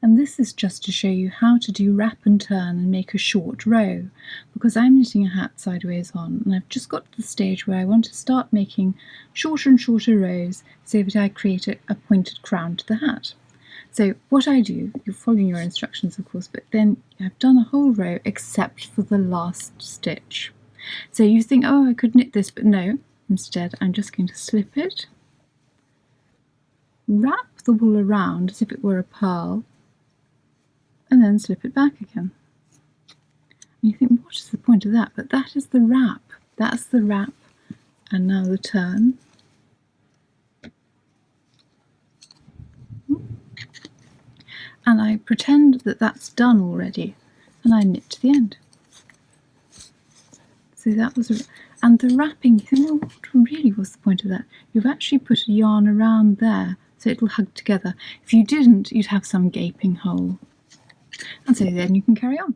And this is just to show you how to do wrap and turn and make a short row, because I'm knitting a hat sideways on, and I've just got to the stage where I want to start making shorter and shorter rows so that I create a pointed crown to the hat. So what I do, you're following your instructions of course, but then I've done a whole row except for the last stitch. So you think, oh, I could knit this, but no, instead I'm just going to slip it, wrap the wool around as if it were a pearl, and then slip it back again. And you think, what is the point of that? But that is the wrap. That's the wrap. And now the turn. And I pretend that that's done already, and I knit to the end. So that was, and the wrapping, you think, well, what really was the point of that? You've actually put a yarn around there, so it'll hug together. If you didn't, you'd have some gaping hole. And so then you can carry on.